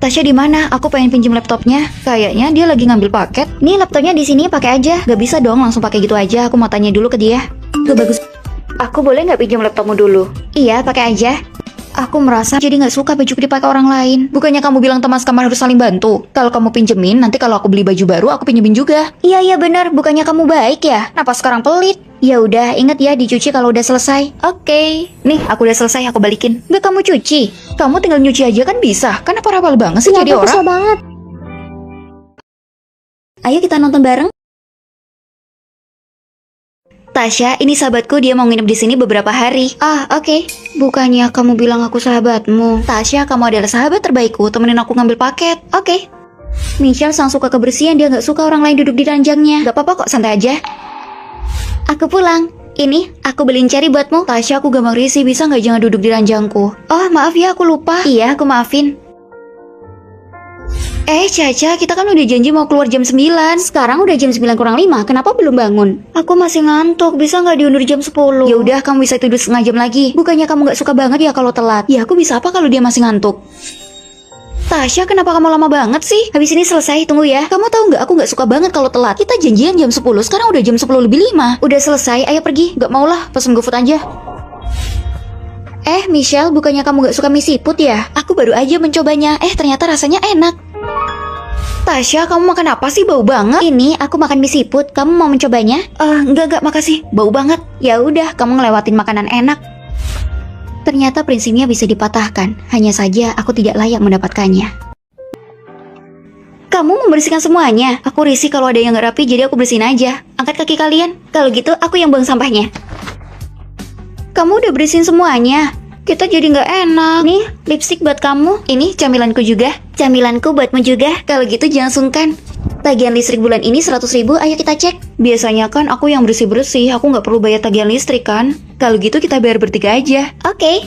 Tasya di mana? Aku pengen pinjem laptopnya. Kayaknya dia lagi ngambil paket. Nih laptopnya di sini, pakai aja. Gak bisa dong langsung pakai gitu aja. Aku mau tanya dulu ke dia. Gak bagus. Aku boleh nggak pinjam laptopmu dulu? Iya, pakai aja. Aku merasa jadi nggak suka bajuku dipakai orang lain. Bukannya kamu bilang teman sekamar harus saling bantu? Kalau kamu pinjemin, nanti kalau aku beli baju baru, aku pinjemin juga. Iya benar. Bukannya kamu baik ya? Kenapa sekarang pelit? Ya udah, ingat ya dicuci kalau udah selesai. Oke. Nih, aku udah selesai, aku balikin. Nggak kamu cuci? Kamu tinggal nyuci aja kan bisa. Kan apa rapal banget sih jadi orang? Kesel banget. Ayo kita nonton bareng. Tasya, ini sahabatku, dia mau nginep di sini beberapa hari. Oke. Bukannya kamu bilang aku sahabatmu. Tasya, kamu adalah sahabat terbaikku. Temenin aku ngambil paket. Oke. Michelle sang suka kebersihan, dia nggak suka orang lain duduk di ranjangnya. Gak apa-apa kok, santai aja. Aku pulang. Ini, aku beliin cherry buatmu. Tasya, aku gampang risih, bisa nggak jangan duduk di ranjangku? Oh, maaf ya, aku lupa. Iya, aku maafin. Caca, kita kan udah janji mau keluar jam 9. Sekarang udah jam 9 kurang 5, kenapa belum bangun? Aku masih ngantuk, bisa nggak diundur jam 10? Ya udah, kamu bisa tidur setengah jam lagi. Bukannya kamu nggak suka banget ya kalau telat? Ya aku bisa apa kalau dia masih ngantuk? Tasya, kenapa kamu lama banget sih? Habis ini selesai, tunggu ya. Kamu tahu nggak, aku nggak suka banget kalau telat. Kita janjian jam 10, sekarang udah jam 10 lebih 5. Udah selesai, ayo pergi. Nggak maulah, pesen GoFood aja. Michelle, bukannya kamu nggak suka mie siput ya? Aku baru aja mencobanya. Ternyata rasanya enak. Tasya, kamu makan apa sih? Bau banget. Ini aku makan mie siput. Kamu mau mencobanya? Enggak, makasih. Bau banget. Ya udah, kamu ngelewatin makanan enak. Ternyata prinsipnya bisa dipatahkan. Hanya saja aku tidak layak mendapatkannya. Kamu membersihkan semuanya. Aku risih kalau ada yang nggak rapi, jadi aku bersihin aja. Angkat kaki kalian. Kalau gitu, aku yang buang sampahnya. Kamu udah bersihin semuanya. Kita jadi nggak enak. Nih, lipstick buat kamu. Ini camilanku juga. Camilanku buatmu juga. Kalau gitu jangan sungkan. Tagihan listrik bulan ini 100.000, ayo kita cek. Biasanya kan aku yang bersih-bersih, aku nggak perlu bayar tagihan listrik kan? Kalau gitu kita bayar bertiga aja. Oke.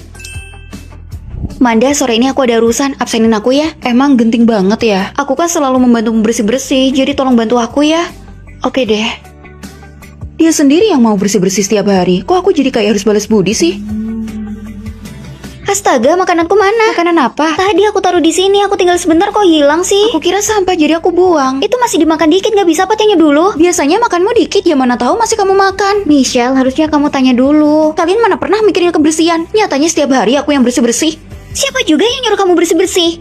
Manda, sore ini aku ada urusan, absenin aku ya. Emang genting banget ya? Aku kan selalu membantu bersih-bersih, jadi tolong bantu aku ya. Oke deh. Dia sendiri yang mau bersih-bersih setiap hari. Kok aku jadi kayak harus balas budi sih? Astaga, makananku mana? Makanan apa? Tadi aku taruh di sini, aku tinggal sebentar kok hilang sih. Aku kira sampah jadi aku buang. Itu masih dimakan dikit, nggak bisa apa tanya dulu? Biasanya makanmu dikit, ya mana tahu masih kamu makan. Michelle, harusnya kamu tanya dulu. Kalian mana pernah mikirin kebersihan? Nyatanya setiap hari aku yang bersih-bersih. Siapa juga yang nyuruh kamu bersih-bersih?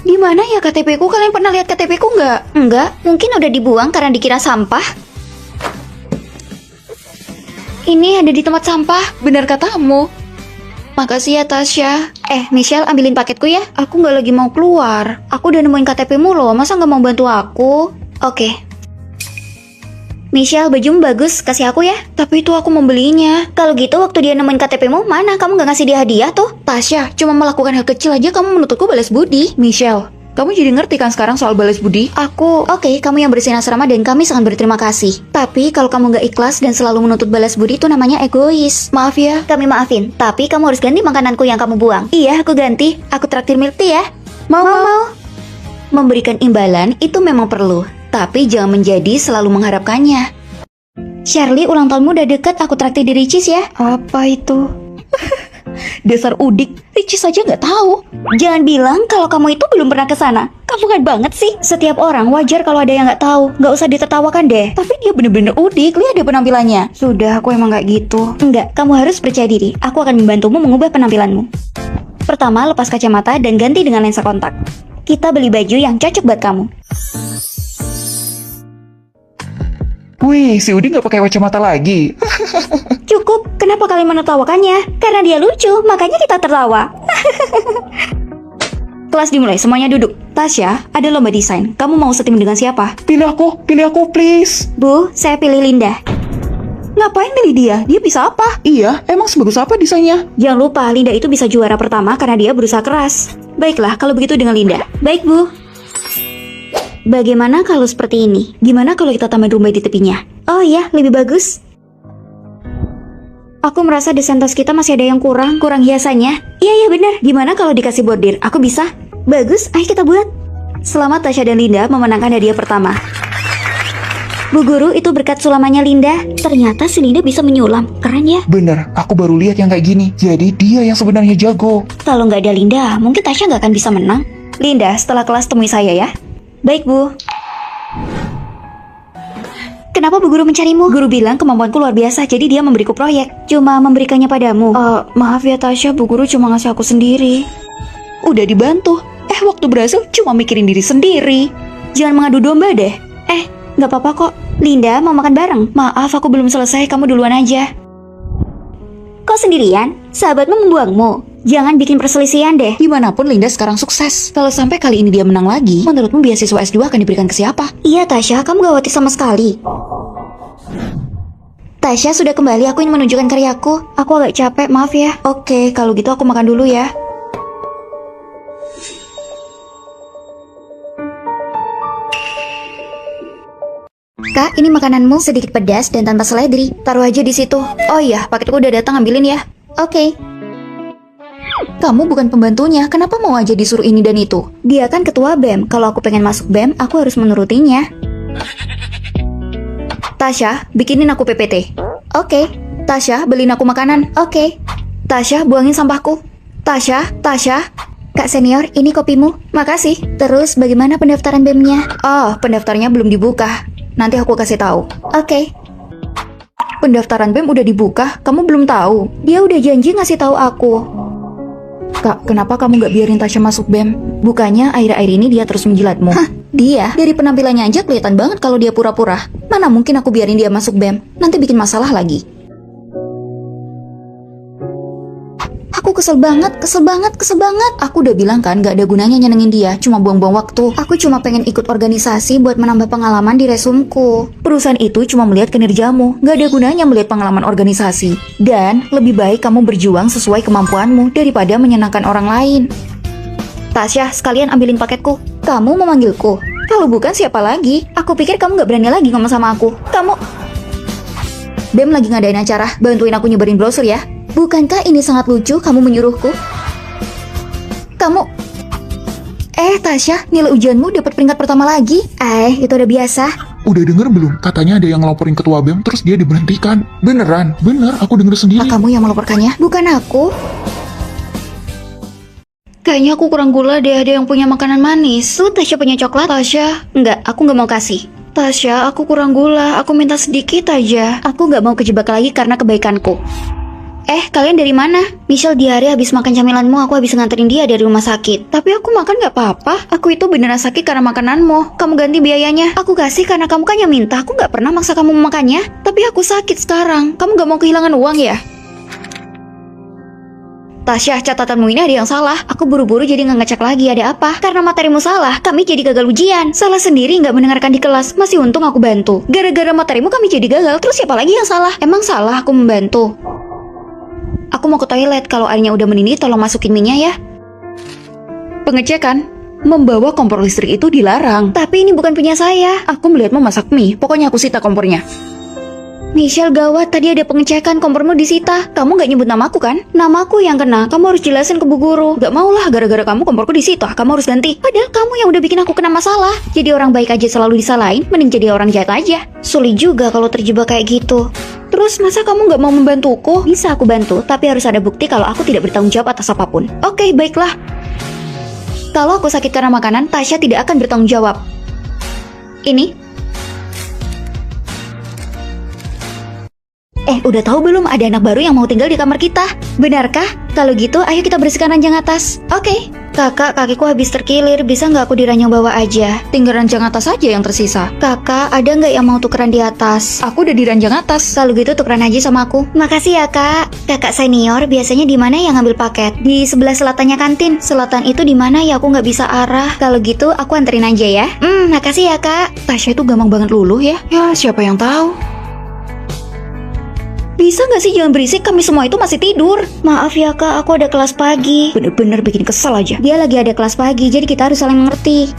Di mana ya KTP-ku? Kalian pernah lihat KTP-ku nggak? Enggak, mungkin udah dibuang karena dikira sampah. Ini ada di tempat sampah. Benar katamu. Makasih ya Tasya. Michelle, ambilin paketku ya. Aku nggak lagi mau keluar. Aku udah nemuin KTP-mu loh. Masa nggak mau bantu aku? Oke. Michelle, bajumu bagus. Kasih aku ya. Tapi itu aku mau belinya. Kalau gitu waktu dia nemuin KTP-mu, mana? Kamu nggak ngasih dia hadiah tuh? Tasya, cuma melakukan hal kecil aja kamu menuntutku balas budi. Michelle, kamu jadi ngerti kan sekarang soal balas budi? Oke, kamu yang bersihin asrama dan kami sangat berterima kasih. Tapi kalau kamu gak ikhlas dan selalu menuntut balas budi itu namanya egois. Maaf ya. Kami maafin, tapi kamu harus ganti makananku yang kamu buang. Iya, aku ganti. Aku traktir milk tea ya. Mau. Memberikan imbalan itu memang perlu, tapi jangan menjadi selalu mengharapkannya. Shirley, ulang tahunmu udah deket, aku traktir di Ricis ya. Apa itu? Dasar udik, Ricis aja nggak tahu. Jangan bilang kalau kamu itu belum pernah ke sana. Kamu kan banget sih. Setiap orang wajar kalau ada yang nggak tahu. Nggak usah ditertawakan deh. Tapi dia bener-bener udik, lihat deh penampilannya. Sudah, aku emang nggak gitu. Enggak, kamu harus percaya diri. Aku akan membantumu mengubah penampilanmu. Pertama, lepas kacamata dan ganti dengan lensa kontak. Kita beli baju yang cocok buat kamu. Wih, si Udi nggak pakai kacamata lagi. Cukup, kenapa kalian menertawakannya? Karena dia lucu, makanya kita tertawa. Kelas dimulai, semuanya duduk. Tasya, ada lomba desain. Kamu mau setim dengan siapa? Pilih aku, please. Bu, saya pilih Linda. Ngapain milih dia? Dia bisa apa? Iya, emang sebagus apa desainnya? Jangan lupa, Linda itu bisa juara pertama karena dia berusaha keras. Baiklah, kalau begitu dengan Linda. Baik, Bu. Bagaimana kalau seperti ini? Gimana kalau kita tambahin rumbai di tepinya? Oh iya, lebih bagus. Aku merasa desain tas kita masih ada yang kurang hiasannya. Iya benar. Gimana kalau dikasih bordir? Aku bisa. Bagus, ayo kita buat. Selamat Tasya dan Linda memenangkan hadiah pertama. Bu Guru, itu berkat sulamannya Linda. Ternyata si Linda bisa menyulam. Keren ya. Bener, aku baru lihat yang kayak gini. Jadi dia yang sebenarnya jago. Kalau nggak ada Linda, mungkin Tasya nggak akan bisa menang. Linda, setelah kelas temui saya ya. Baik, Bu. Kenapa Bu Guru mencarimu? Guru bilang kemampuanku luar biasa, jadi dia memberiku proyek. Cuma memberikannya padamu. Maaf ya Tasya, Bu Guru cuma ngasih aku sendiri. Udah dibantu. Waktu berhasil cuma mikirin diri sendiri. Jangan mengadu domba deh. Nggak apa-apa kok. Linda, mau makan bareng? Maaf, aku belum selesai, kamu duluan aja. Kok sendirian? Sahabatmu membuangmu. Jangan bikin perselisihan deh. Dimanapun Linda sekarang sukses. Kalau sampai kali ini dia menang lagi, menurutmu beasiswa S2 akan diberikan ke siapa? Iya Tasya, kamu gak khawatir sama sekali. Tasya sudah kembali, aku ingin menunjukkan karyaku. Aku agak capek, maaf ya. Oke, kalau gitu aku makan dulu ya. Kak, ini makananmu sedikit pedas dan tanpa seledri. Taruh aja di situ. Oh iya, paketku udah datang, ambilin ya. Oke. Kamu bukan pembantunya, kenapa mau aja disuruh ini dan itu? Dia kan ketua BEM, kalau aku pengen masuk BEM, aku harus menurutinya. Tasya, bikinin aku PPT. Oke. Tasya, beliin aku makanan. Oke. Tasya, buangin sampahku. Tasya. Kak senior, ini kopimu. Makasih. Terus, bagaimana pendaftaran BEM-nya? Oh, pendaftarnya belum dibuka. Nanti aku kasih tahu. Oke. Pendaftaran BEM udah dibuka, kamu belum tahu? Dia udah janji ngasih tahu aku. Kak, kenapa kamu gak biarin Tasya masuk BEM? Bukannya akhir-akhir ini dia terus menjilatmu? Hah, dia? Dari penampilannya aja kelihatan banget kalau dia pura-pura. Mana mungkin aku biarin dia masuk BEM? Nanti bikin masalah lagi. Aku kesel banget. Aku udah bilang kan gak ada gunanya nyenengin dia, cuma buang-buang waktu. Aku cuma pengen ikut organisasi buat menambah pengalaman di resumku. Perusahaan itu cuma melihat kinerjamu, gak ada gunanya melihat pengalaman organisasi. Dan lebih baik kamu berjuang sesuai kemampuanmu daripada menyenangkan orang lain. Tasya, sekalian ambilin paketku. Kamu memanggilku? Kalau bukan siapa lagi? Aku pikir kamu gak berani lagi ngomong sama aku. Kamu... BEM lagi ngadain acara, bantuin aku nyebarin brosur ya. Bukankah ini sangat lucu kamu menyuruhku? Kamu... Tasya, nilai ujianmu dapat peringkat pertama lagi. Itu udah biasa. Udah denger belum? Katanya ada yang ngelaporin ketua BEM terus dia diberhentikan. Beneran, bener, aku denger sendiri. Kamu yang melaporkannya? Bukan aku. Kayaknya aku kurang gula deh, ada yang punya makanan manis. Tuh, Tasya punya coklat. Tasya, enggak, aku nggak mau kasih. Tasya, aku kurang gula, aku minta sedikit aja. Aku nggak mau kejebak lagi karena kebaikanku. Kalian dari mana? Michelle, di hari habis makan camilanmu, aku habis nganterin dia dari rumah sakit. Tapi aku makan gak apa-apa. Aku itu beneran sakit karena makananmu. Kamu ganti biayanya. Aku kasih karena kamu kan yang minta. Aku gak pernah maksa kamu memakannya. Tapi aku sakit sekarang. Kamu gak mau kehilangan uang ya? Tasya, catatanmu ini ada yang salah. Aku buru-buru jadi gak ngecek lagi ada apa. Karena materimu salah, kami jadi gagal ujian. Salah sendiri gak mendengarkan di kelas. Masih untung aku bantu. Gara-gara materimu kami jadi gagal. Terus siapa lagi yang salah? Emang salah aku membantu? Aku mau ke toilet, kalau airnya udah mendidih tolong masukin minyak ya. Pengecekan. Membawa kompor listrik itu dilarang. Tapi ini bukan punya saya. Aku melihatmu masak mie, pokoknya aku sita kompornya. Michelle, gawat, tadi ada pengecekan, kompormu disita. Kamu gak nyebut namaku kan? Namaku yang kena, kamu harus jelasin ke Bu Guru. Gak maulah, gara-gara kamu komporku disita, kamu harus ganti. Padahal kamu yang udah bikin aku kena masalah. Jadi orang baik aja selalu disalahin, mending jadi orang jahat aja. Sulit juga kalau terjebak kayak gitu. Terus masa kamu gak mau membantuku? Bisa aku bantu, tapi harus ada bukti kalau aku tidak bertanggung jawab atas apapun. Oke, baiklah. Kalau aku sakit karena makanan, Tasya tidak akan bertanggung jawab. Ini. Udah tahu belum ada anak baru yang mau tinggal di kamar kita? Benarkah? Kalau gitu, ayo kita bersihkan ranjang atas. Oke. Kakak, kakiku habis terkilir. Bisa nggak aku di ranjang bawah aja? Tinggal ranjang atas aja yang tersisa. Kakak, ada nggak yang mau tukeran di atas? Aku udah di ranjang atas. Kalau gitu tukeran aja sama aku. Makasih ya, Kak. Kakak senior biasanya di mana yang ngambil paket? Di sebelah selatannya kantin. Selatan itu di mana ya? Aku nggak bisa arah. Kalau gitu, aku anterin aja ya. Makasih ya, Kak. Tasya itu gampang banget luluh ya. Ya, siapa yang tahu? Bisa gak sih jangan berisik, kami semua itu masih tidur. Maaf ya Kak, aku ada kelas pagi. Bener-bener bikin kesel aja. Dia lagi ada kelas pagi, jadi kita harus saling mengerti.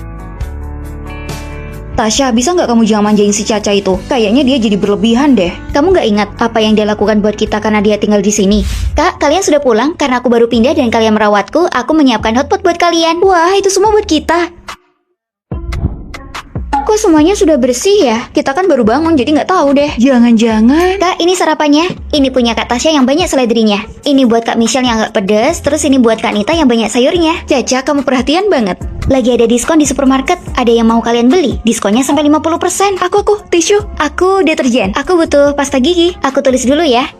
Tasya, bisa gak kamu jangan manjain si Caca itu? Kayaknya dia jadi berlebihan deh. Kamu gak ingat apa yang dia lakukan buat kita karena dia tinggal di sini? Kak, kalian sudah pulang? Karena aku baru pindah dan kalian merawatku, aku menyiapkan hotpot buat kalian. Wah, itu semua buat kita. Kok Kok semuanya sudah bersih ya? Kita kan baru bangun jadi nggak tahu deh. Jangan-jangan... Kak, ini sarapannya. Ini punya Kak Tasya yang banyak seledrinya. Ini buat Kak Michelle yang nggak pedes. Terus ini buat Kak Nita yang banyak sayurnya. Caca, kamu perhatian banget. Lagi ada diskon di supermarket. Ada yang mau kalian beli? Diskonnya sampai 50%. Aku, tisu. Aku deterjen. Aku butuh pasta gigi. Aku tulis dulu ya.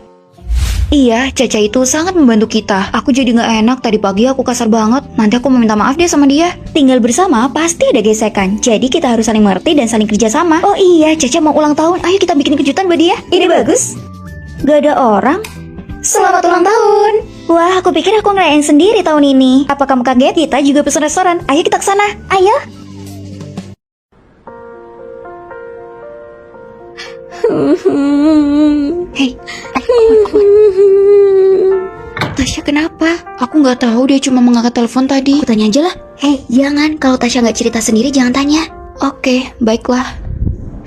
Iya, Caca itu sangat membantu kita. Aku jadi nggak enak, tadi pagi aku kasar banget. Nanti aku mau minta maaf deh sama dia. Tinggal bersama pasti ada gesekan. Jadi kita harus saling mengerti dan saling kerja sama. Oh iya, Caca mau ulang tahun. Ayo kita bikin kejutan buat dia. Ide bagus. Gak ada orang. Selamat ulang tahun. Wah, aku pikir aku ngerayain sendiri tahun ini. Apa kamu kaget? Kita juga pesen restoran. Ayo kita ke sana. Ayo. Hei, Tasya kenapa? Aku nggak tahu, dia cuma mengangkat telepon tadi. Aku tanya aja lah. Hei, jangan. Kalau Tasya nggak cerita sendiri, jangan tanya. Oke, baiklah.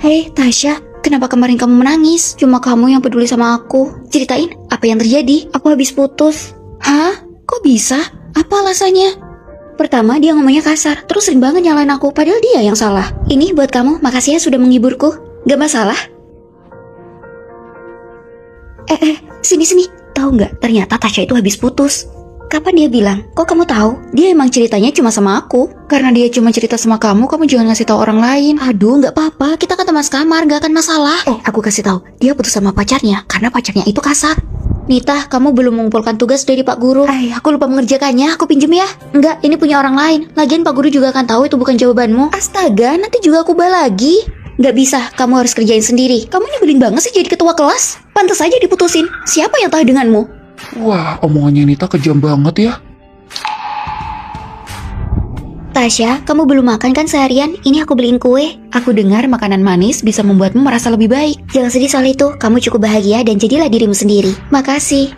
Hei, Tasya, kenapa kemarin kamu menangis? Cuma kamu yang peduli sama aku. Ceritain, apa yang terjadi? Aku habis putus. Hah? Kok bisa? Apa alasannya? Pertama, dia ngomongnya kasar, terus sering banget nyalain aku, padahal dia yang salah. Ini buat kamu, makasih ya sudah menghiburku. Gak masalah. Sini. Tahu nggak? Ternyata Tasya itu habis putus. Kapan dia bilang? Kok kamu tahu? Dia emang ceritanya cuma sama aku. Karena dia cuma cerita sama kamu jangan ngasih tahu orang lain. Aduh, nggak apa-apa. Kita kan teman sekamar, nggak akan masalah. Aku kasih tahu. Dia putus sama pacarnya karena pacarnya itu kasar. Nita, kamu belum mengumpulkan tugas dari Pak Guru. Aku lupa mengerjakannya. Aku pinjem ya. Enggak, ini punya orang lain. Lagian Pak Guru juga akan tahu itu bukan jawabanmu. Astaga, nanti juga aku ubah lagi. Gak bisa, kamu harus kerjain sendiri. Kamu nyebelin banget sih jadi ketua kelas. Pantas aja diputusin. Siapa yang tahu denganmu? Wah, omongannya Nita kejam banget ya. Tasya, kamu belum makan kan seharian? Ini aku beliin kue. Aku dengar makanan manis bisa membuatmu merasa lebih baik. Jangan sedih soal itu. Kamu cukup bahagia dan jadilah dirimu sendiri. Makasih.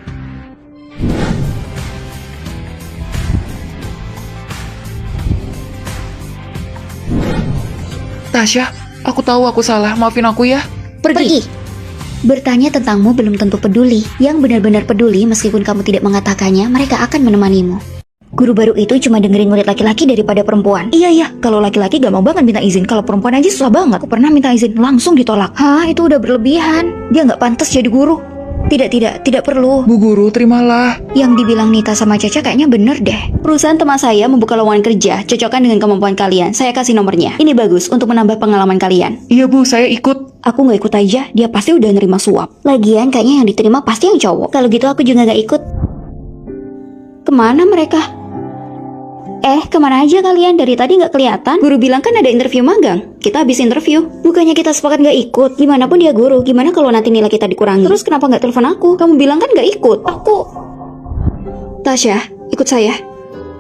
Tasya, aku tahu aku salah, maafin aku ya. Pergi. Bertanya tentangmu belum tentu peduli. Yang benar-benar peduli meskipun kamu tidak mengatakannya, mereka akan menemanimu. Guru baru itu cuma dengerin murid laki-laki daripada perempuan. Iya, kalau laki-laki gak mau banget minta izin. Kalau perempuan aja susah banget. Aku pernah minta izin, langsung ditolak. Hah, itu udah berlebihan. Dia gak pantas jadi guru. Tidak perlu. Bu Guru, terimalah. Yang dibilang Nita sama Caca kayaknya bener deh. Perusahaan teman saya membuka lowongan kerja, cocokkan dengan kemampuan kalian. Saya kasih nomornya. Ini bagus untuk menambah pengalaman kalian. Iya Bu, saya ikut. Aku gak ikut aja, dia pasti udah nerima suap. Lagian kayaknya yang diterima pasti yang cowok. Kalau gitu aku juga gak ikut. Kemana mereka? Kemana aja kalian? Dari tadi gak kelihatan. Guru bilang kan ada interview magang. Kita habis interview. Bukannya kita sepakat gak ikut. Gimana pun dia guru. Gimana kalau nanti nilai kita dikurangi? Terus kenapa gak telepon aku? Kamu bilang kan gak ikut. Tasya, ikut saya.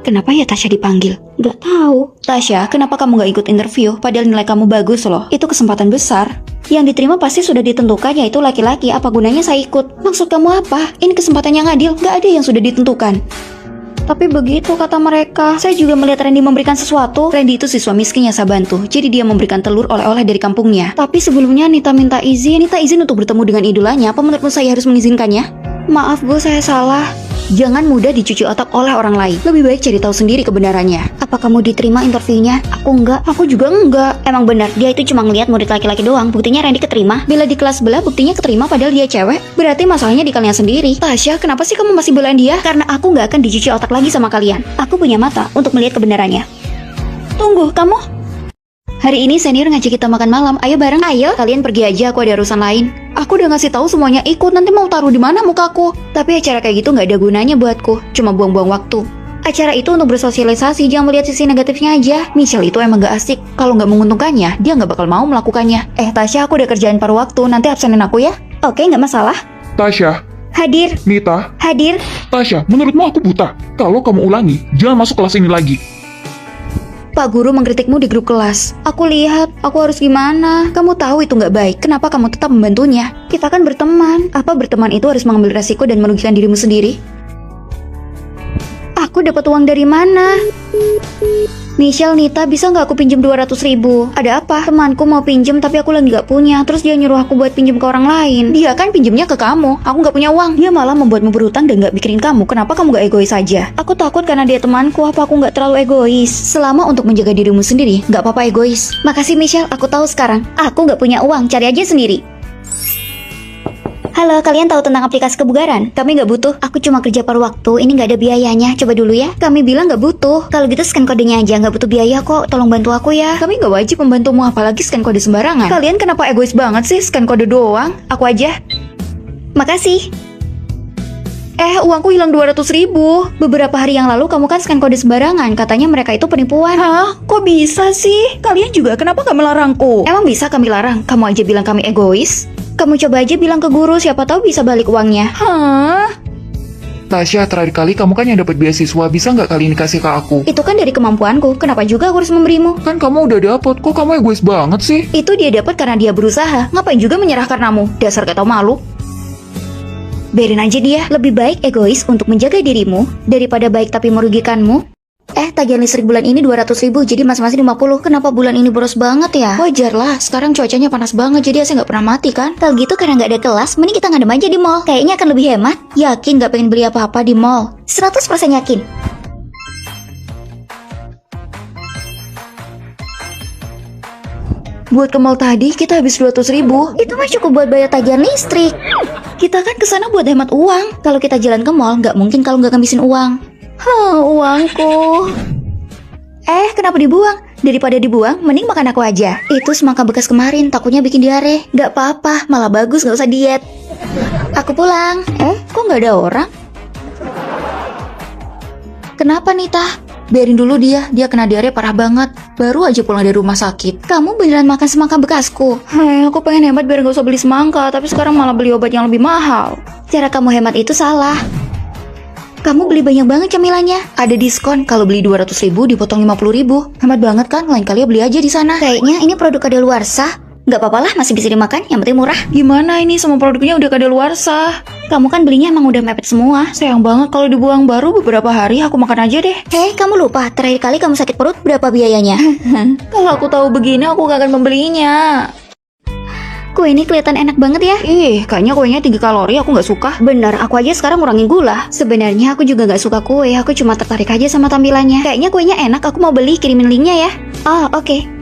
Kenapa ya Tasya dipanggil? Gak tahu. Tasya, kenapa kamu gak ikut interview? Padahal nilai kamu bagus loh. Itu kesempatan besar. Yang diterima pasti sudah ditentukan, yaitu laki-laki. Apa gunanya saya ikut? Maksud kamu apa? Ini kesempatan yang adil. Gak ada yang sudah ditentukan. Tapi begitu kata mereka. Saya juga melihat Randy memberikan sesuatu. Randy itu siswa miskin yang saya bantu. Jadi dia memberikan telur oleh-oleh dari kampungnya. Tapi sebelumnya Nita minta izin untuk bertemu dengan idolanya. Apa menurutmu saya harus mengizinkannya? Maaf Bu, saya salah. Jangan mudah dicuci otak oleh orang lain. Lebih baik cari tahu sendiri kebenarannya. Apa kamu diterima interviewnya? Aku enggak. Aku juga enggak. Emang benar, dia itu cuma ngeliat murid laki-laki doang. Buktinya Randy keterima. Bila di kelas sebelah buktinya keterima padahal dia cewek. Berarti masalahnya di kalian sendiri. Tasya, kenapa sih kamu masih belain dia? Karena aku nggak akan dicuci otak lagi sama kalian. Aku punya mata untuk melihat kebenarannya. Tunggu, kamu? Hari ini senior ngajak kita makan malam. Ayo bareng. Ayo. Kalian pergi aja, aku ada urusan lain. Aku udah ngasih tahu semuanya ikut. Nanti mau taruh di mana mukaku? Tapi acara kayak gitu nggak ada gunanya buatku. Cuma buang-buang waktu. Acara itu untuk bersosialisasi, jangan melihat sisi negatifnya aja. Michelle itu emang gak asik. Kalau nggak menguntungkannya, dia nggak bakal mau melakukannya. Tasya, aku udah kerjain paruh waktu. Nanti absenin aku ya. Oke, nggak masalah. Tasya. Hadir. Nita. Hadir. Tasya, menurutmu aku buta? Kalau kamu ulangi, jangan masuk kelas ini lagi. Pak Guru mengkritikmu di grup kelas. Aku lihat, aku harus gimana? Kamu tahu itu nggak baik. Kenapa kamu tetap membantunya? Kita kan berteman. Apa berteman itu harus mengambil resiko dan merugikan dirimu sendiri? Aku dapat uang dari mana? Michelle, Nita, bisa nggak aku pinjem 200.000? Ada apa? Temanku mau pinjem tapi aku lagi nggak punya. Terus dia nyuruh aku buat pinjem ke orang lain. Dia kan pinjemnya ke kamu. Aku nggak punya uang. Dia malah membuatmu berutang dan nggak mikirin kamu. Kenapa kamu nggak egois aja? Aku takut karena dia temanku. Apa aku nggak terlalu egois? Selama untuk menjaga dirimu sendiri, nggak apa-apa egois. Makasih Michelle, aku tahu sekarang. Aku nggak punya uang, cari aja sendiri. Halo, kalian tahu tentang aplikasi kebugaran? Kami nggak butuh, aku cuma kerja paruh waktu, ini nggak ada biayanya. Coba dulu ya, kami bilang nggak butuh. Kalau gitu scan kodenya aja, nggak butuh biaya kok. Tolong bantu aku ya. Kami nggak wajib membantumu, apalagi scan kode sembarangan. Kalian kenapa egois banget sih, scan kode doang? Aku aja. Makasih. Uangku hilang 200.000. Beberapa hari yang lalu kamu kan scan kode sembarangan. Katanya mereka itu penipuan. Hah? Kok bisa sih? Kalian juga kenapa gak melarangku? Emang bisa kami larang? Kamu aja bilang kami egois. Kamu coba aja bilang ke guru, siapa tahu bisa balik uangnya. Hah? Tasya, terakhir kali kamu kan yang dapat beasiswa, bisa nggak kali ini kasih ke aku? Itu kan dari kemampuanku. Kenapa juga aku harus memberimu? Kan kamu udah dapet, kok kamu egois banget sih? Itu dia dapat karena dia berusaha. Ngapain juga menyerah karenamu? Dasar gak tau malu. Biarin aja dia. Lebih baik egois untuk menjaga dirimu daripada baik tapi merugikanmu. Tagihan listrik bulan ini 200.000, jadi masing-masing 50. Kenapa bulan ini boros banget ya? Wajar lah, sekarang cuacanya panas banget, jadi AC nggak pernah mati kan? Kalau gitu karena nggak ada kelas, mending kita ngadem aja di mall. Kayaknya akan lebih hemat. Yakin nggak pengen beli apa-apa di mall? 100% yakin. Buat ke mall tadi, kita habis 200.000. Itu mah cukup buat bayar tagihan listrik. Kita kan kesana buat hemat uang. Kalau kita jalan ke mall, nggak mungkin kalau nggak ngabisin uang. Uangku. Kenapa dibuang? Daripada dibuang, mending makan aku aja. Itu semangka bekas kemarin, takutnya bikin diare. Gak apa-apa, malah bagus, gak usah diet. Aku pulang. Kok gak ada orang? Kenapa Nita? Biarin dulu dia kena diare parah banget. Baru aja pulang dari rumah sakit. Kamu beneran makan semangka bekasku? Aku pengen hemat biar gak usah beli semangka, tapi sekarang malah beli obat yang lebih mahal. Cara kamu hemat itu salah. Kamu beli banyak banget camilannya. Ada diskon, kalau beli 200.000 dipotong 50.000. Hemat banget kan? Lain kali beli aja di sana. Kayaknya ini produk kadaluarsa. Gak apa-apa lah, masih bisa dimakan, yang penting murah. Gimana ini, semua produknya udah kadaluarsa. Kamu kan belinya emang udah mepet semua. Sayang banget kalau dibuang, baru beberapa hari aku makan aja deh. Kamu lupa, terakhir kali kamu sakit perut berapa biayanya? Kalau aku tahu begini, aku gak akan membelinya. Kue ini kelihatan enak banget ya. Kayaknya kuenya 3 kalori, aku gak suka. Bener, aku aja sekarang ngurangin gula. Sebenarnya aku juga gak suka kue, aku cuma tertarik aja sama tampilannya. Kayaknya kuenya enak, aku mau beli, kirimin linknya ya. Oke.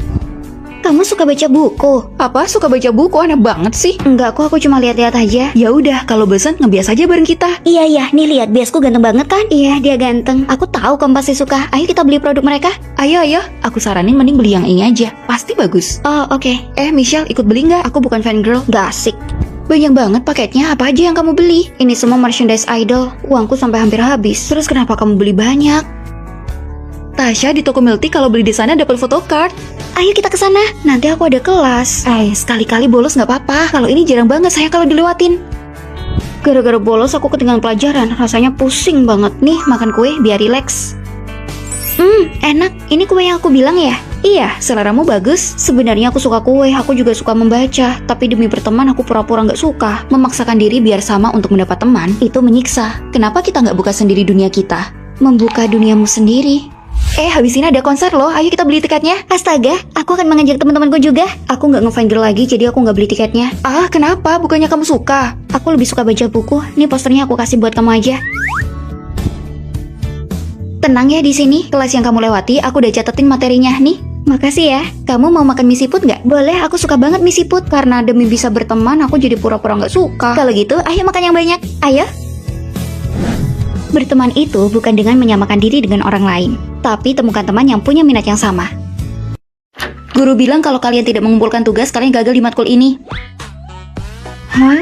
Kamu suka baca buku? Apa? Suka baca buku? Aneh banget sih. Enggak kok, aku cuma lihat-lihat aja. Ya udah, kalau bosan ngebias aja bareng kita. Iya, nih lihat biasku ganteng banget kan? Iya, dia ganteng. Aku tahu kamu pasti suka. Ayo kita beli produk mereka. Ayo. Aku saranin mending beli yang ini aja. Pasti bagus. Oke. Michelle, ikut beli nggak? Aku bukan fan girl. Gak asik. Banyak banget paketnya, apa aja yang kamu beli? Ini semua merchandise idol. Uangku sampai hampir habis. Terus kenapa kamu beli banyak? Tasya, di toko Milty kalau beli di sana dapat photocard. Ayo kita ke sana. Nanti aku ada kelas. Sekali-kali bolos nggak apa-apa. Kalau ini jarang banget saya kalau dilewatin. Gara-gara bolos aku ketinggalan pelajaran. Rasanya pusing banget. Nih, makan kue biar rileks. Enak. Ini kue yang aku bilang ya? Iya, seleramu bagus. Sebenarnya aku suka kue, aku juga suka membaca. Tapi demi berteman aku pura-pura nggak suka. Memaksakan diri biar sama untuk mendapat teman, itu menyiksa. Kenapa kita nggak buka sendiri dunia kita? Membuka duniamu sendiri. Habis ini ada konser loh, ayo kita beli tiketnya. Astaga, aku akan mengajak teman-temanku juga. Aku nggak ngefangirl lagi, jadi aku nggak beli tiketnya. Kenapa? Bukannya kamu suka? Aku lebih suka baca buku. Nih posternya aku kasih buat kamu aja. Tenang ya di sini, kelas yang kamu lewati aku udah catetin materinya nih. Makasih ya. Kamu mau makan mie siput nggak? Boleh, aku suka banget mie siput. Karena demi bisa berteman, aku jadi pura-pura nggak suka. Kalau gitu, ayo makan yang banyak. Ayo. Berteman itu bukan dengan menyamakan diri dengan orang lain, tapi temukan teman yang punya minat yang sama. Guru bilang kalau kalian tidak mengumpulkan tugas, kalian gagal di matkul ini.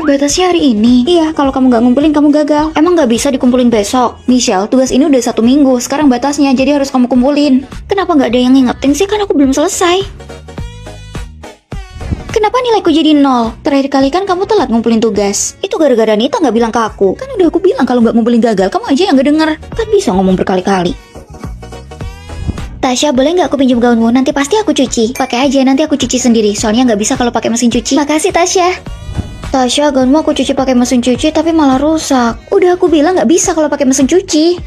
Batasnya hari ini? Iya, kalau kamu nggak ngumpulin, kamu gagal. Emang nggak bisa dikumpulin besok? Michelle, tugas ini udah 1 minggu, sekarang batasnya, jadi harus kamu kumpulin. Kenapa nggak ada yang ngingetin sih? Kan aku belum selesai. Kenapa nilaiku jadi 0? Terakhir kali kan kamu telat ngumpulin tugas. Itu gara-gara Nita nggak bilang ke aku. Kan udah aku bilang kalau nggak ngumpulin gagal, kamu aja yang nggak denger. Kan bisa ngomong berkali-kali. Tasya, boleh nggak aku pinjam gaunmu? Nanti pasti aku cuci. Pakai aja, nanti aku cuci sendiri. Soalnya nggak bisa kalau pakai mesin cuci. Makasih Tasya. Tasya, gaunmu aku cuci pakai mesin cuci tapi malah rusak. Udah aku bilang nggak bisa kalau pakai mesin cuci.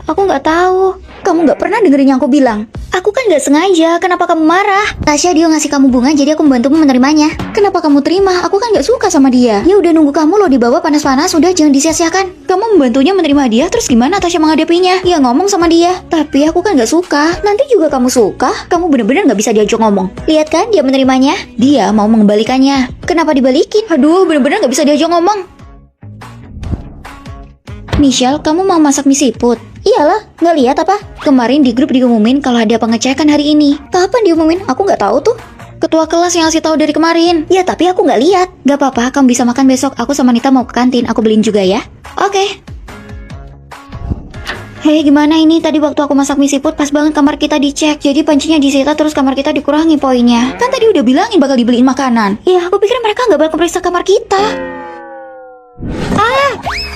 Aku nggak tahu. Kamu nggak pernah dengerin yang aku bilang. Aku kan kan nggak sengaja. Kenapa kamu marah? Tasya, dia ngasih kamu bunga, jadi aku membantumu menerimanya. Kenapa kamu terima? Aku kan nggak suka sama dia. Ya udah, nunggu kamu loh di bawah panas-panas. Udah, jangan disia-siakan. Kamu membantunya menerima dia, terus gimana Tasya menghadapinya? Ya ngomong sama dia. Tapi aku kan nggak suka. Nanti juga kamu suka. Kamu bener-bener nggak bisa diajak ngomong. Lihat kan, dia menerimanya. Dia mau mengembalikannya. Kenapa dibalikin? Aduh, bener-bener nggak bisa diajak ngomong. Michelle, kamu mau masak mie siput? Iyalah, nggak lihat apa? Kemarin di grup diumumin kalau ada pengecekan hari ini. Kapan diumumin? Aku nggak tahu tuh. Ketua kelas yang ngasih tahu dari kemarin. Ya, tapi aku nggak lihat. Gak apa-apa, kamu bisa makan besok. Aku sama Nita mau ke kantin. Aku beliin juga ya. Oke. Hei, gimana ini? Tadi waktu aku masak mie siput, pas banget kamar kita dicek. Jadi pancinya disita, terus kamar kita dikurangi poinnya. Kan tadi udah bilangin bakal dibeliin makanan. Ya, aku pikir mereka nggak bakal periksa kamar kita.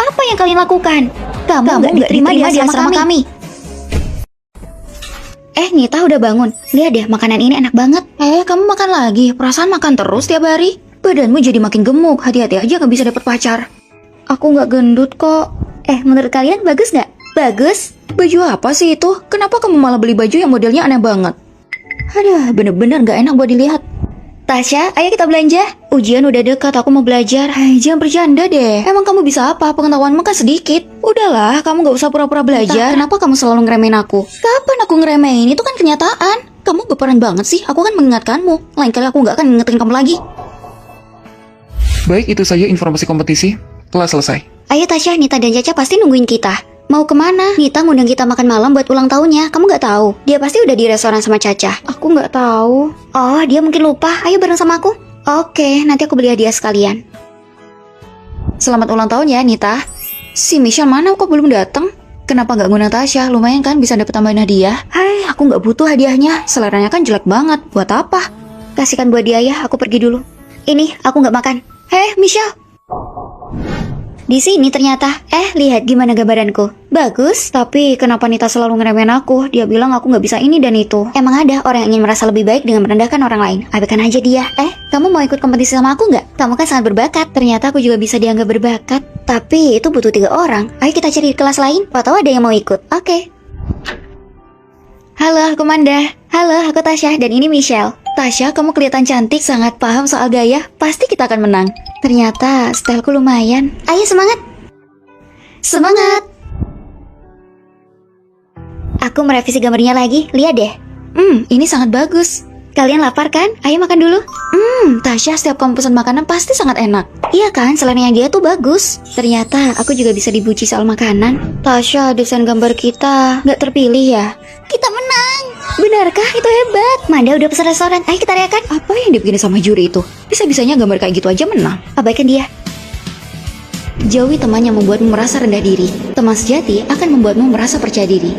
Apa yang kalian lakukan? Kamu nggak diterima di asrama kami. Nita udah bangun. Lihat deh, makanan ini enak banget. Kamu makan lagi? Perasaan makan terus tiap hari. Badanmu jadi makin gemuk. Hati-hati aja nggak bisa dapet pacar. Aku nggak gendut kok. Menurut kalian bagus nggak? Bagus. Baju apa sih itu? Kenapa kamu malah beli baju yang modelnya aneh banget? Aduh, bener-bener nggak enak buat dilihat. Tasya, ayo kita belanja. Ujian udah dekat, aku mau belajar. Jangan bercanda deh. Emang kamu bisa apa? Pengetahuanmu kan sedikit. Udahlah, kamu gak usah pura-pura belajar. Kenapa kamu selalu ngeremehin aku? Kapan aku ngeremehin? Itu kan kenyataan. Kamu berperan banget sih. Aku kan mengingatkanmu. Lain kali aku gak akan ngingetin kamu lagi. Baik, itu saja informasi kompetisi. Kelas selesai. Ayo Tasya, Nita dan Caca pasti nungguin kita. Mau kemana? Nita ngundang kita makan malam buat ulang tahunnya. Kamu nggak tahu? Dia pasti udah di restoran sama Caca. Aku nggak tahu. Oh, dia mungkin lupa. Ayo bareng sama aku. Oke, nanti aku beli hadiah sekalian. Selamat ulang tahun ya, Nita. Si Michelle mana kok belum datang? Kenapa nggak ngundang Tasya? Lumayan kan bisa dapet tambahan hadiah. Aku nggak butuh hadiahnya. Seleranya kan jelek banget. Buat apa? Kasihkan buat dia ya. Aku pergi dulu. Ini, aku nggak makan. Michelle. Di sini ternyata. Lihat gimana gambaranku. Bagus, tapi kenapa Nita selalu ngeremehin aku? Dia bilang aku nggak bisa ini dan itu. Emang ada orang yang ingin merasa lebih baik dengan merendahkan orang lain? Abaikan aja dia. Kamu mau ikut kompetisi sama aku nggak? Kamu kan sangat berbakat. Ternyata aku juga bisa dianggap berbakat. Tapi itu butuh 3 orang. Ayo kita cari di kelas lain. Siapa tahu ada yang mau ikut. Oke. Halo, aku Manda. Halo, aku Tasya dan ini Michelle. Tasya, kamu kelihatan cantik, sangat paham soal gaya. Pasti kita akan menang. Ternyata styleku lumayan. Ayo semangat. Semangat. Aku merevisi gambarnya lagi. Lihat deh. Ini sangat bagus. Kalian lapar kan? Ayo makan dulu. Tasya, setiap kamu pesan makanan pasti sangat enak. Iya kan, seleranya dia tuh bagus. Ternyata aku juga bisa dipuji soal makanan. Tasya, desain gambar kita nggak terpilih ya? Kita menang. Benarkah? Itu hebat. Manda udah pesan restoran. Ayo kita rayakan. Apa yang dibikin sama juri itu? Bisa-bisanya gambar kayak gitu aja menang. Abaikan dia. Jauhi teman yang membuatmu merasa rendah diri. Teman sejati akan membuatmu merasa percaya diri.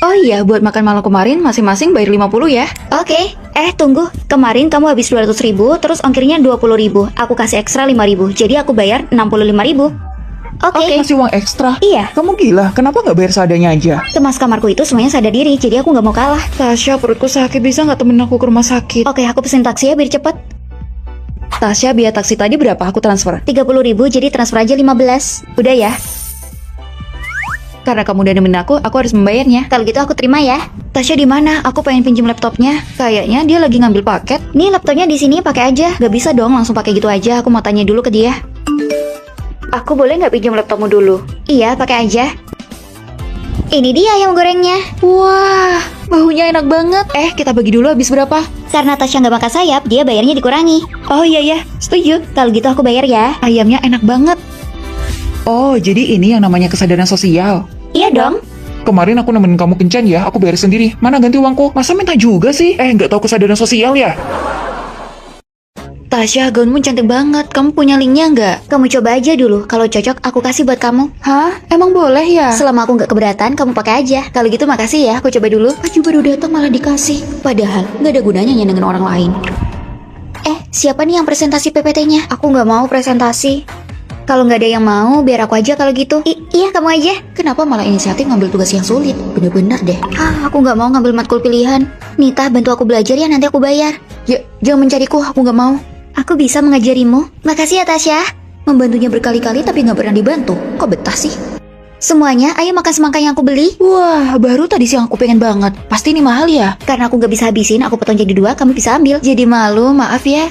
Oh iya, buat makan malam kemarin masing-masing bayar 50 ya. Oke. Tunggu. Kemarin kamu habis 200.000, terus ongkirnya 20.000. Aku kasih ekstra 5.000. Jadi aku bayar 65.000. Oke. Kasih uang ekstra? Iya. Kamu gila, kenapa nggak bayar seadanya aja? Teman kamarku itu semuanya sadar diri, jadi aku nggak mau kalah. Tasya, perutku sakit, bisa nggak temenin aku ke rumah sakit? Oke, aku pesen taksi ya biar cepet. Tasya, biaya taksi tadi berapa? Aku transfer 30.000, jadi transfer aja 15. Udah ya. Karena kamu udah nemenin aku harus membayarnya. Kalau gitu aku terima ya. Tasya di mana? Aku pengen pinjam laptopnya. Kayaknya dia lagi ngambil paket. Nih laptopnya di sini, pakai aja. Gak bisa dong langsung pakai gitu aja. Aku mau tanya dulu ke dia. Aku boleh nggak pinjam laptopmu dulu? Iya, pakai aja. Ini dia yang gorengnya. Wah, baunya enak banget. Kita bagi dulu habis berapa? Karena Tasya nggak makan sayap, dia bayarnya dikurangi. Oh iya, setuju. Kalau gitu aku bayar ya. Ayamnya enak banget. Oh, jadi ini yang namanya kesadaran sosial. Iya dong. Kemarin aku nemenin kamu kencan ya, aku bayar sendiri. Mana ganti uangku? Masa minta juga sih? Nggak tahu kesadaran sosial ya? Tasya, gaunmu cantik banget. Kamu punya linknya nggak? Kamu coba aja dulu. Kalau cocok, aku kasih buat kamu. Hah? Emang boleh ya? Selama aku nggak keberatan, kamu pakai aja. Kalau gitu makasih ya, aku coba dulu. Baju baru datang malah dikasih. Padahal nggak ada gunanya nyenengin orang lain. Siapa nih yang presentasi PPT-nya? Aku nggak mau presentasi. Kalau nggak ada yang mau, biar aku aja kalau gitu. Iya, kamu aja. Kenapa malah inisiatif ngambil tugas yang sulit? Bener-bener deh. Aku nggak mau ngambil matkul pilihan. Nita, bantu aku belajar ya, nanti aku bayar. Ya, jangan mencariku, aku nggak mau. Aku bisa mengajarimu. Makasih ya, Tasya. Membantunya berkali-kali tapi nggak pernah dibantu. Kok betah sih? Semuanya, ayo makan semangka yang aku beli. Wah, baru tadi siang aku pengen banget. Pasti ini mahal ya? Karena aku gak bisa habisin, aku potong jadi 2, kamu bisa ambil. Jadi malu, maaf ya.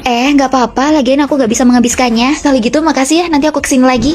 Gak apa-apa, lagian aku gak bisa menghabiskannya. Kalau gitu makasih ya, nanti aku kesini lagi.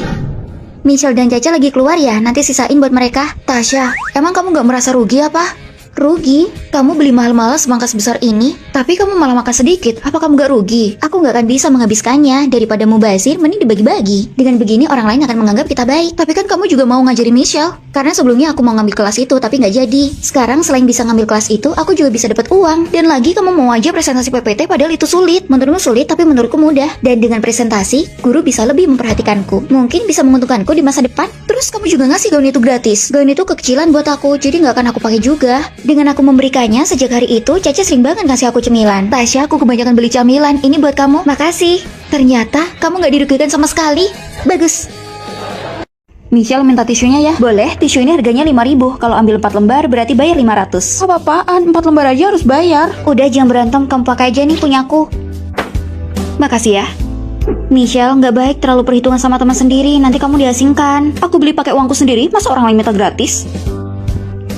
Michelle dan Caca lagi keluar ya, nanti sisain buat mereka. Tasya, emang kamu gak merasa rugi apa? Rugi? Kamu beli mahal-mahal semangka sebesar ini, tapi kamu malah makan sedikit. Apa kamu gak rugi? Aku gak akan bisa menghabiskannya. Daripada mubazir, mending dibagi-bagi. Dengan begini orang lain akan menganggap kita baik. Tapi kan kamu juga mau ngajarin Michelle. Karena sebelumnya aku mau ngambil kelas itu, tapi gak jadi. Sekarang selain bisa ngambil kelas itu, aku juga bisa dapat uang. Dan lagi kamu mau aja presentasi PPT padahal itu sulit. Menurutmu sulit, tapi menurutku mudah. Dan dengan presentasi, guru bisa lebih memperhatikanku. Mungkin bisa menguntungkanku di masa depan. Terus kamu juga ngasih gaun itu gratis. Gaun itu kekecilan buat aku, jadi gak akan aku pakai juga. Dengan aku memberikannya, sejak hari itu, Caca sering banget ngasih aku cemilan. Tasya, aku kebanyakan beli camilan. Ini buat kamu. Makasih. Ternyata kamu gak dirugikan sama sekali. Bagus. Michelle minta tisunya ya. Boleh, tisu ini harganya 5.000. Kalau ambil 4 lembar berarti bayar 500. Apa-apaan? 4 lembar aja harus bayar. Udah, jangan berantem, kamu pakai aja nih punyaku. Makasih ya. Michelle, nggak baik terlalu perhitungan sama teman sendiri, nanti kamu diasingkan. Aku beli pakai uangku sendiri, masa orang lain minta gratis?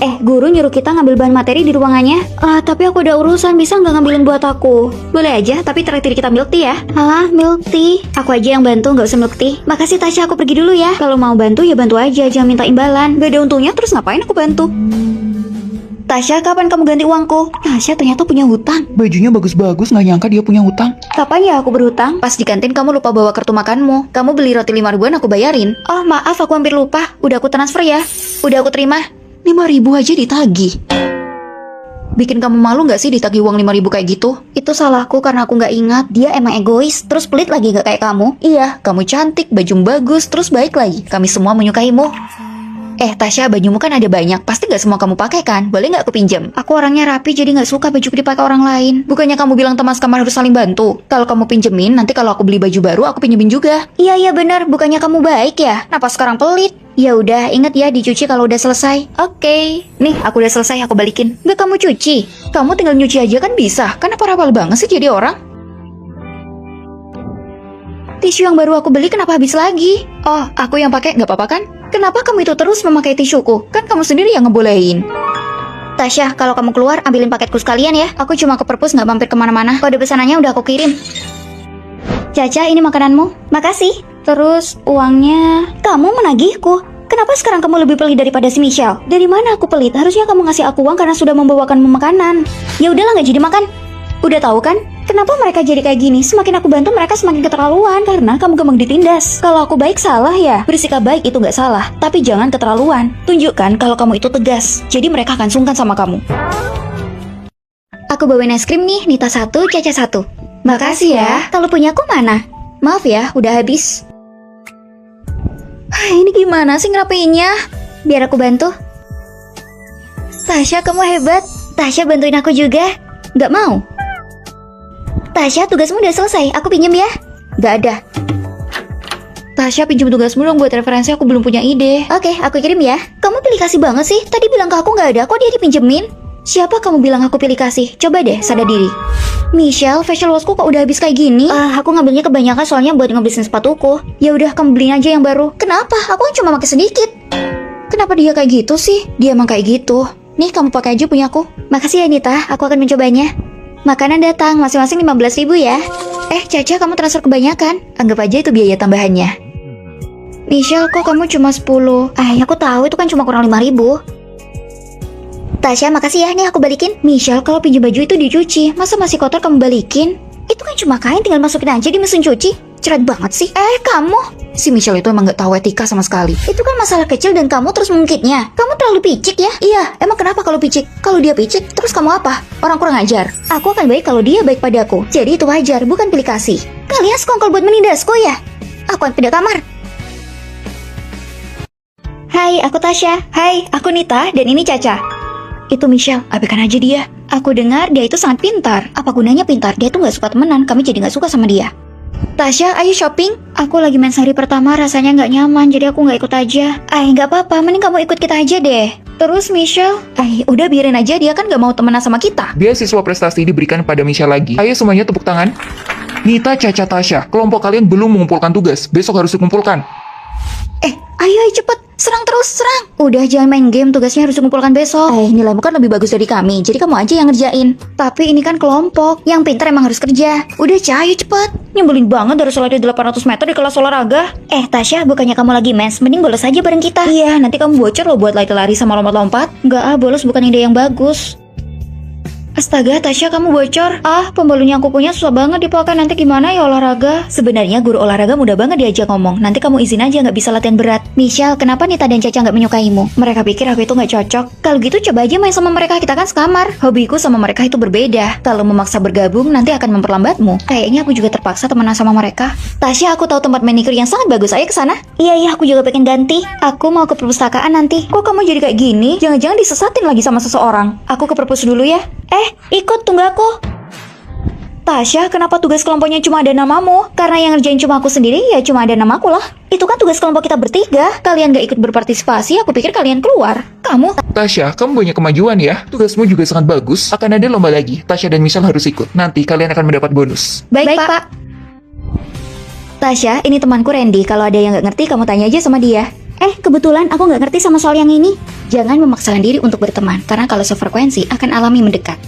Guru nyuruh kita ngambil bahan materi di ruangannya. Tapi aku ada urusan, bisa nggak ngambilin buat aku? Boleh aja, tapi terakhir kita milk tea ya. Milk tea? Aku aja yang bantu, nggak usah milk tea. Makasih Tasya, aku pergi dulu ya. Kalau mau bantu ya bantu aja, jangan minta imbalan. Gak ada untungnya, terus ngapain aku bantu? Tasya, kapan kamu ganti uangku? Tasya ternyata punya hutang. Bajunya bagus-bagus, nggak nyangka dia punya hutang. Kapan ya aku berhutang? Pas di kantin kamu lupa bawa kartu makanmu. Kamu beli roti 5 ribuan, aku bayarin. Oh maaf, aku hampir lupa. Udah aku transfer ya. Udah aku terima. 5.000 aja ditagih. Bikin kamu malu gak sih ditagih uang 5.000 kayak gitu? Itu salahku karena aku gak ingat. Dia emang egois, terus pelit lagi gak kayak kamu. Iya, kamu cantik, baju bagus, terus baik lagi. Kami semua menyukaimu. Tasya, bajumu kan ada banyak. Pasti gak semua kamu pakai kan? Boleh gak aku pinjam? Aku orangnya rapi, jadi gak suka bajuku dipakai orang lain. Bukannya kamu bilang teman sekamar harus saling bantu? Kalau kamu pinjemin, nanti kalau aku beli baju baru, aku pinjemin juga. Iya benar, bukannya kamu baik ya? Kenapa sekarang pelit? Ya udah, inget ya dicuci kalau udah selesai. Oke. Nih, aku udah selesai, aku balikin. Gak kamu cuci? Kamu tinggal nyuci aja kan bisa. Kan apa-apa banget sih jadi orang? Tisu yang baru aku beli kenapa habis lagi? Oh, aku yang pakai nggak apa-apa kan? Kenapa kamu itu terus memakai tisuku? Kan kamu sendiri yang ngebolehin. Tasya, kalau kamu keluar ambilin paketku sekalian ya. Aku cuma ke perpus, nggak mampir kemana-mana. Kode pesanannya udah aku kirim. Caca, ini makananmu. Makasih. Terus uangnya. Kamu menagihku. Kenapa sekarang kamu lebih pelit daripada si Michelle? Dari mana aku pelit? Harusnya kamu ngasih aku uang karena sudah membawakanmu makanan. Ya udahlah, nggak jadi makan. Udah tahu kan? Kenapa mereka jadi kayak gini? Semakin aku bantu mereka semakin keterlaluan. Karena kamu gampang ditindas. Kalau aku baik salah ya? Bersikap baik itu nggak salah, tapi jangan keterlaluan. Tunjukkan kalau kamu itu tegas. Jadi mereka akan sungkan sama kamu. Aku bawain es krim nih, Nita 1, Caca 1. Makasih ya. Kalau punya aku mana? Maaf ya, udah habis. Ini gimana sih ngerapiinnya? Biar aku bantu. Tasya, kamu hebat. Tasya, bantuin aku juga. Gak mau. Tasya, tugasmu udah selesai. Aku pinjem ya. Gak ada. Tasya, pinjam tugasmu dong buat referensi, aku belum punya ide. Oke, aku kirim ya. Kamu pilih kasih banget sih. Tadi bilang ke aku gak ada, kok dia dipinjemin? Siapa kamu bilang aku pilih kasih? Coba deh, sadar diri. Michelle, facial washku kok udah habis kayak gini? Aku ngambilnya kebanyakan soalnya buat ngebersihin sepatuku. Ya udah, kamu beliin aja yang baru. Kenapa? Aku kan cuma pakai sedikit. Kenapa dia kayak gitu sih? Dia emang kayak gitu. Nih, kamu pakai aja punyaku. Makasih ya Nita, aku akan mencobanya. Makanan datang, masing-masing 15.000 ya. Caca, kamu transfer kebanyakan. Anggap aja itu biaya tambahannya. Michelle, kok kamu cuma 10? Aku tahu itu kan cuma kurang 5.000. Tasya, makasih ya, nih aku balikin. Michelle, kalau pinjam baju itu dicuci, masa masih kotor kamu balikin? Itu kan cuma kain, tinggal masukin aja di mesin cuci. Cerat banget sih. Kamu? Si Michelle itu emang gak tahu etika sama sekali. Itu kan masalah kecil dan kamu terus mengungkitnya. Kamu terlalu picik ya? Iya, emang kenapa kalau picik? Kalau dia picik, terus kamu apa? Orang kurang ajar. Aku akan baik kalau dia baik padaku. Jadi itu wajar, bukan pilih kasih. Kalian sekongkol buat menindasku ya? Aku akan pindah kamar. Hai, aku Tasya. Hai, aku Nita, dan ini Caca. Itu Michelle, abaikan aja dia. Aku dengar dia itu sangat pintar. Apa gunanya pintar? Dia tuh gak suka temenan, kami jadi gak suka sama dia. Tasya, ayo shopping. Aku lagi main sehari pertama, rasanya gak nyaman, jadi aku gak ikut aja. Gak apa-apa, mending kamu ikut kita aja deh. Terus Michelle? Udah biarin aja, dia kan gak mau temenan sama kita. Beasiswa prestasi diberikan pada Michelle lagi. Ayo semuanya tepuk tangan. Nita, Caca, Tasya, kelompok kalian belum mengumpulkan tugas. Besok harus dikumpulkan. Ayo cepet, serang terus, serang. Udah jangan main game, tugasnya harus dikumpulkan besok. Nilaimu kan lebih bagus dari kami, jadi kamu aja yang ngerjain. Tapi ini kan kelompok, yang pintar emang harus kerja. Udah Cah, ayo cepet. Nyebelin banget harus lari 800 meter di kelas olahraga. Tasya, bukannya kamu lagi mens, mending bolos aja bareng kita. Iya, nanti kamu bocor loh buat lari-lari sama lompat-lompat. Enggak bolos bukan ide yang bagus. Astaga, Tasya kamu bocor. Pembalut yang aku punya susah banget dipakai, nanti gimana ya olahraga? Sebenarnya guru olahraga mudah banget diajak ngomong. Nanti kamu izin aja nggak bisa latihan berat. Michelle, kenapa Nita dan Caca nggak menyukaimu? Mereka pikir aku itu nggak cocok. Kalau gitu coba aja main sama mereka, kita kan sekamar. Hobiku sama mereka itu berbeda. Kalau memaksa bergabung nanti akan memperlambatmu. Kayaknya aku juga terpaksa temenan sama mereka. Tasya, aku tahu tempat manicure yang sangat bagus. Ayo ke sana. Iya, aku juga pengen ganti. Aku mau ke perpustakaan nanti. Kok kamu jadi kayak gini? Jangan-jangan disesatin lagi sama seseorang. Aku ke perpus dulu ya. Ikut, tunggu aku. Tasya, kenapa tugas kelompoknya cuma ada namamu? Karena yang ngerjain cuma aku sendiri, ya cuma ada namaku lah. Itu kan tugas kelompok kita bertiga. Kalian gak ikut berpartisipasi, aku pikir kalian keluar. Kamu? Tasya, kamu banyak kemajuan ya. Tugasmu juga sangat bagus. Akan ada lomba lagi. Tasya dan Michelle harus ikut. Nanti kalian akan mendapat bonus. Baik, Pak. Tasya, ini temanku Randy. Kalau ada yang nggak ngerti, kamu tanya aja sama dia. Kebetulan aku nggak ngerti sama soal yang ini. Jangan memaksakan diri untuk berteman, karena kalau sefrekuensi akan alami mendekat.